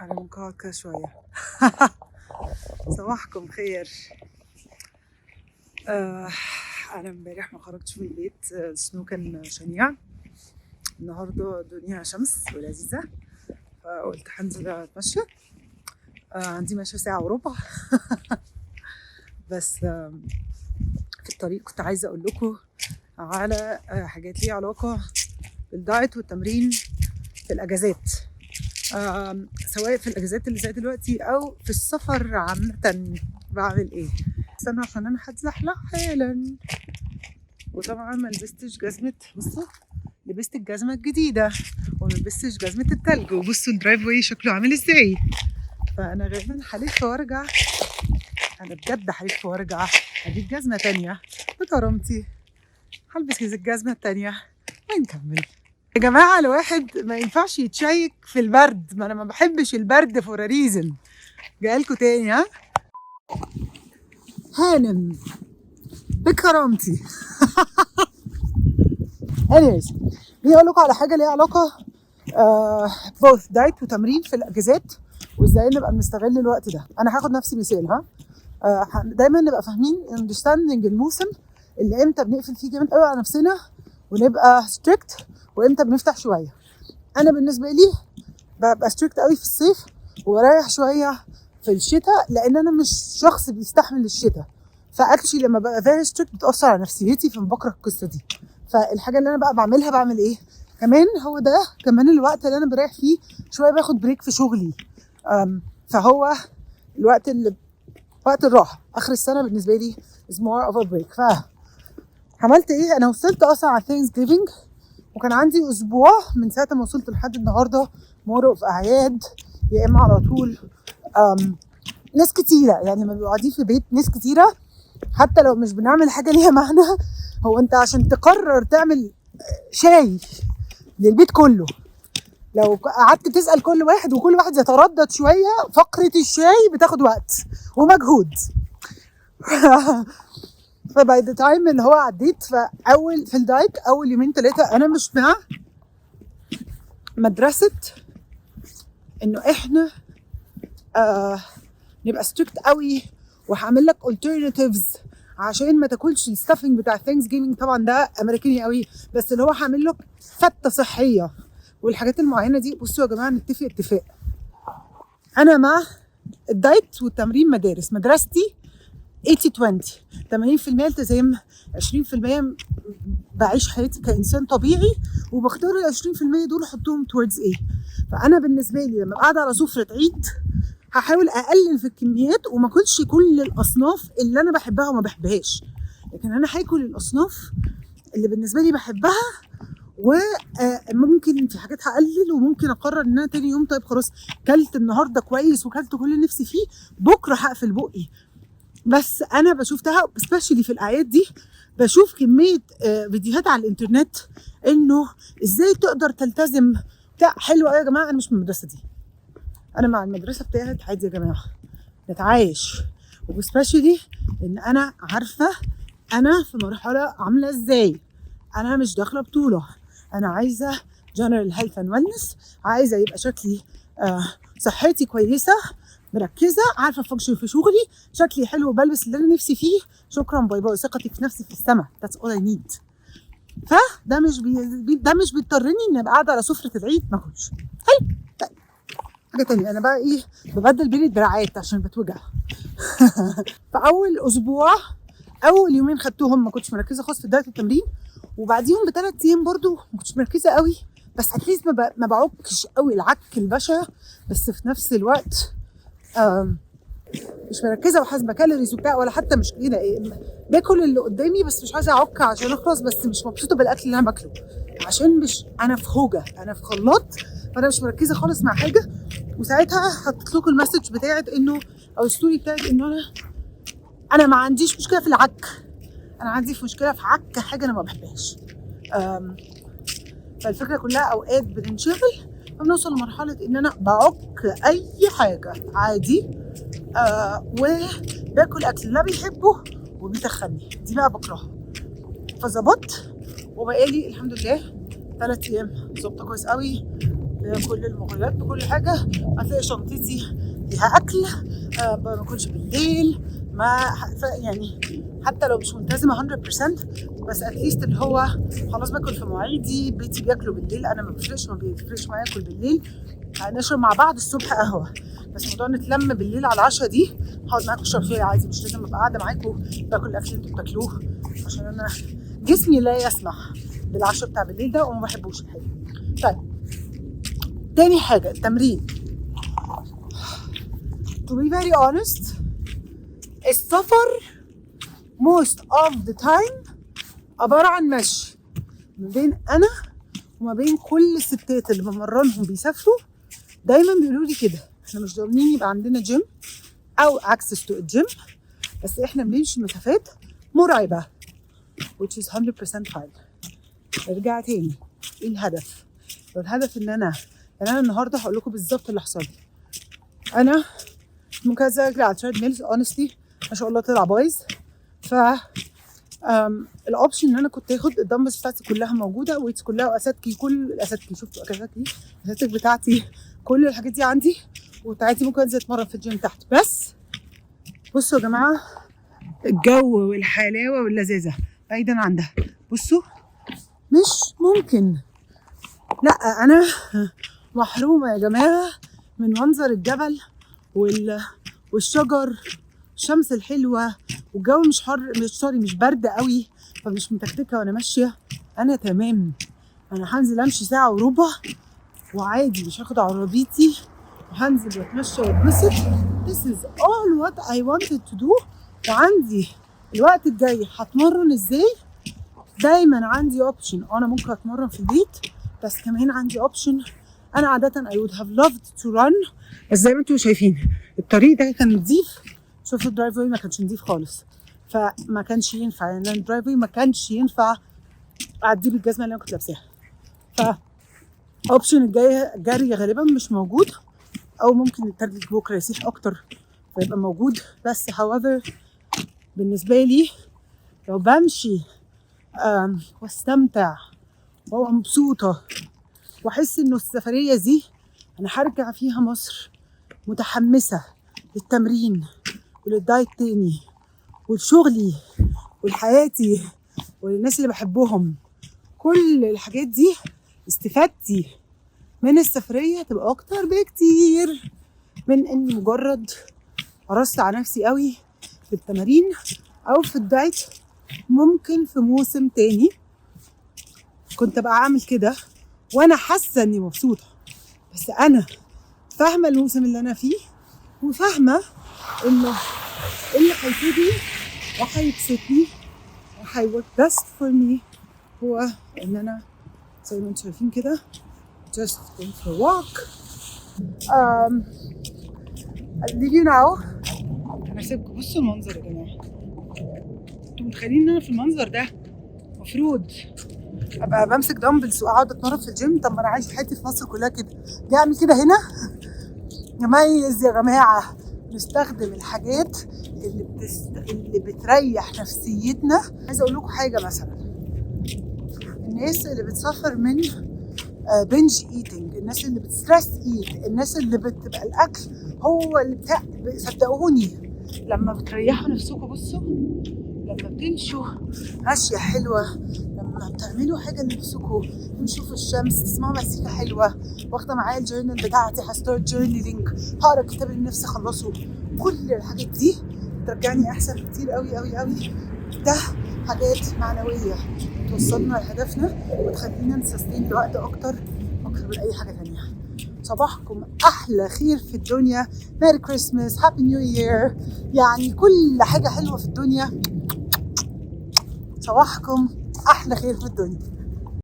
أنا مقعد كده شوية. صباحكم خير. أنا امبارح ما خرجتش من البيت، السنو كان شنيع. النهاردة الدنيا شمس ولذيذة، فقلت هنزل أتمشى. عندي ماشية ساعة وربع. بس في الطريق كنت عايزة أقول لكم على حاجات ليها علاقة بالدايت والتمرين في الأجازات، سواء في الأجازات اللي زي دلوقتي أو في السفر عامة. بعمل إيه؟ استنى عشان أنا هتزحلق حالا. وطبعا ما لبستش جزمة، بصوا لبست الجزمة الجديدة وما لبستش جزمة التلج، وبصوا الدرايف واي شكله عامل ازاي. فأنا غالبا هلف وارجع، أنا بجد هلف وارجع هجيب جزمة تانية بكرامتي، هلبس الجزمة التانية ونكمل. يا جماعة الواحد ما ينفعش يتشيك في البرد، ما أنا ما بحبش البرد فور ريزن. جايلكوا تاني ها هانم بكرامتي. anyways بيقول لكم على حاجة ليها علاقة both دايت وتمرين في الأجازات، وإزاي نبقى بنستغل الوقت ده. أنا هاخد نفسي مثال دايما نبقى فاهمين understanding الموسم اللي امتى بنقفل فيه جامد قوي على نفسنا ونبقى strict، وامتى بنفتح شوية. أنا بالنسبة لي ببقى strict قوي في الصيف وبريح شوية في الشتاء، لأن أنا مش شخص بيستحمل الشتاء، فاكشلي لما ببقى very strict بتأثر على نفسيتي، فبكره القصة دي. فالحاجة اللي أنا بقى بعملها بعمل إيه؟ كمان هو ده كمان الوقت اللي أنا بريح فيه شوية، باخد بريك في شغلي. فهو الوقت اللي وقت الراحة آخر السنة بالنسبة لي is more of a break. فعملت إيه؟ أنا وصلت أصلا على Thanksgiving، وكان عندي أسبوع من ساعة ما وصلت لحد النهاردة more of أعياد، يا إما على طول ناس كتيرة، يعني لما بيبقوا قاعدين في بيت ناس كتيرة حتى لو مش بنعمل حاجة ليها معنى. هو أنت عشان تقرر تعمل شاي للبيت كله، لو قعدت تسأل كل واحد وكل واحد يتردد شوية، فقرة الشاي بتاخد وقت ومجهود. فباي ذا تايم اللي هو عديت في الدايت أول يومين 3 أنا مش مع مدرسة إنه إحنا نبقى ستريكت قوي وهعمل لك alternatives عشان ما تاكلش الستافنج بتاع ثانكس جيفنج. طبعا ده امريكاني قوي، بس اللي هو هعمل لك فته صحيه والحاجات المعينه دي. بصوا يا جماعه نتفق اتفاق، انا مع الدايت والتمرين مدارس. مدرستي 80-20، 80% التزام، 20% بعيش حياتي كانسان طبيعي، وبختار ال 20% دول احطهم towards ايه. فانا بالنسبه لي لما ابقى قاعده على سفره عيد هحاول اقلل في الكميات وما اكلش كل الاصناف اللي انا بحبها وما بحبهاش، لكن انا هاكل الاصناف اللي بالنسبه لي بحبها، وممكن في حاجات هقلل، وممكن اقرر ان انا تاني يوم طيب خلاص كلت النهارده كويس وكلت كل اللي نفسي فيه، بكره هقفل بقي. بس انا بشوفتها سبيشالي في الاعياد دي، بشوف كميه فيديوهات على الانترنت انه ازاي تقدر تلتزم بتاع حلو قوي. يا جماعه انا مش من المدرسه دي، انا مع المدرسه بتاعت عادي يا جماعه نتعايش، وسبيشالي ان انا عارفه انا في مرحله عامله ازاي. انا مش داخله بطوله، انا عايزه جنرال هيلث اند ويلنس، عايزه يبقى شكلي صحتي كويسه، مركزه، عارفه فانكشن في شغلي، شكلي حلو، بلبس اللي انا نفسي فيه، شكرا باي باي، ثقتي في نفسي في السما. that's all I need. فده مش بيضطرني اني ابقى قاعده على سفره العيد ما اكلش. حلو. طيب حاجه تانية، انا بقى ايه ببدل بين الدراعات عشان بتوجع. فاول اسبوع اول يومين خدتهم ما كنتش مركزه خالص في الدايت والتمرين، وبعديهم ب3 ايام برضو ما كنتش مركزه قوي، بس اتليست ما بعكش قوي العك البشع، بس في نفس الوقت مش مركزه وحاسبه كالوريز وبتاع، ولا حتى مش كده باكل اللي قدامي بس مش عايزه اعك عشان اخلص، بس مش مبسوطه بالاكل اللي انا باكله عشان مش انا في هوجه، انا في خلاط، فانا مش مركزه خالص مع حاجه. وساعتها حطيت لكم المسج بتاعت انه او الستوري بتاعت انه انا ما عنديش مشكله في العك، انا عندي في مشكله في عك حاجه انا ما بحبهاش. فالفكره كلها اوقات بننشغل فبنوصل لمرحله ان انا بعك اي حاجه عادي، وباكل اكل لا بيحبه وبيتخني، دي بقى بكرهها. فظبطت وبقالي الحمد لله 3 ايام ظبطه كويس قوي، بكل المغريات بكل حاجه. هتلاقي شنطتي فيها اكل. ما باكلش بالليل، ما يعني حتى لو مش ملتزمه 100%، بس اتليست اللي هو خلاص باكل في مواعيدي. بيتي بياكلوا بالليل، انا ما بيفرقش معايا اكل بالليل. هنشرب مع بعض الصبح قهوه، بس موضوع نتلم بالليل على العشاء دي هقعد معاكم اشرب شاي عادي، مش لازم ابقى قاعده معاكم باكل الاكل اللي انتوا بتاكلوه، عشان انا جسمي لا يسمح بالعشاء بتاع بالليل ده وما بحبوش الحقيقه. طيب تاني حاجه التمرين. To be very honest السفر most of the time عبارة عن مشي ما بين أنا وما بين كل الستات اللي بمرنهم بيسافروا. دايما بيقولوا لي كده، احنا مش ضامنين يبقى عندنا جيم أو access to الجيم، بس احنا بنمشي مسافات مرعبة which is 100% fine. ارجع تاني، ايه الهدف؟ لو الهدف ان انا يعني انا النهارده هقول لكم بالظبط اللي حصل لي. انا ممكن اجري على التريد ميلز honestly ما شاء الله طلع بايظ. ف الاوبشن ان انا كنت اخد الدمبلز بتاعتي كلها موجوده، ويتس كلها، واساتكي، كل الاساتكي، شفتوا الاساتك بتاعتي، كل الحاجات دي عندي، وبتاعتي ممكن انزل اتمرن في الجيم تحت. بس بصوا يا جماعه الجو والحلاوه واللذاذه بعيدا عن ده، بصوا مش ممكن، لا انا محرومه يا جماعه من منظر الجبل والشجر، الشمس الحلوه، والجو مش حر، مش برد قوي، فمش متكتكه وانا ماشيه. انا تمام، انا هنزل امشي ساعه وربع وعادي، مش هاخد عربيتي وهنزل واتمشى واتبسط. This is all what I wanted to do. وعندي الوقت الجاي هتمرن ازاي؟ دايما عندي اوبشن، انا ممكن اتمرن في البيت، بس كمان عندي اوبشن. انا عاده I would have loved to run، بس زي ما انتم شايفين الطريق ده كان نضيف. شوفوا الدرايف واي ما كانش نضيف خالص، فما كانش ينفع يعني الدرايف واي ما كانش ينفع اعديه بالجزمه اللي انا كنت لابساها. ف اوبشن الجاي جري غالبا مش موجود، او ممكن التلج بكره يسيح اكتر فيبقى موجود. بس however بالنسبه لي لو بمشي واستمتع وابقى مبسوطه واحس انه السفريه دي انا هرجع فيها مصر متحمسه للتمرين وللدايت تاني ولشغلي ولحياتي وللناس اللي بحبهم، كل الحاجات دي استفادتي من السفريه تبقى اكتر بكتير من اني مجرد قرصت على نفسي قوي في التمارين او في الدايت. ممكن في موسم تاني كنت ابقى اعمل كده وانا حاسه اني مبسوطه، بس انا فاهمه الموسم اللي انا فيه وفاهمه انه اللي هيفيدني وهيبسطني وهيورك بيست فور مي هو ان انا زي ما انتم شايفين كده just going for a walk. I'll leave you now. انا هسيبكم بصوا المنظر يا جماعه، انتوا متخيلين ان انا في المنظر ده مفروض ابقى بمسك دمبلز واقعد اتمرن في الجيم؟ طب ما انا عايش حياتي في مصر كلها كده، جاي اعمل كده هنا؟ نميز يا جماعه، نستخدم الحاجات اللي بتريح نفسيتنا. عايزه اقول لكم حاجه، مثلا الناس اللي بتسافر من بنج ايتنج، الناس اللي بتستريس ايت، الناس اللي بتبقى الاكل هو اللي صدقوني لما بتريحوا نفسكم، بصوا لما بتمشوا ماشيه حلوه، لما بتعملوا حاجه لنفسكم، تمشوا في الشمس، تسمعوا مزيكا حلوه، واخده معايا الجورنال بتاعتي، هستارت جورنالينج، هقرا الكتاب اللي نفسي اخلصه، كل الحاجات دي ترجعني احسن كتير قوي قوي قوي. ده حاجات معنويه توصلنا لهدفنا وتخلينا نسستين لوقت اكتر من اي حاجه تانيه. صباحكم احلى خير في الدنيا، ميري كريسماس، هابي نيو يير، يعني كل حاجه حلوه في الدنيا. صباحكم احلى خير في الدنيا.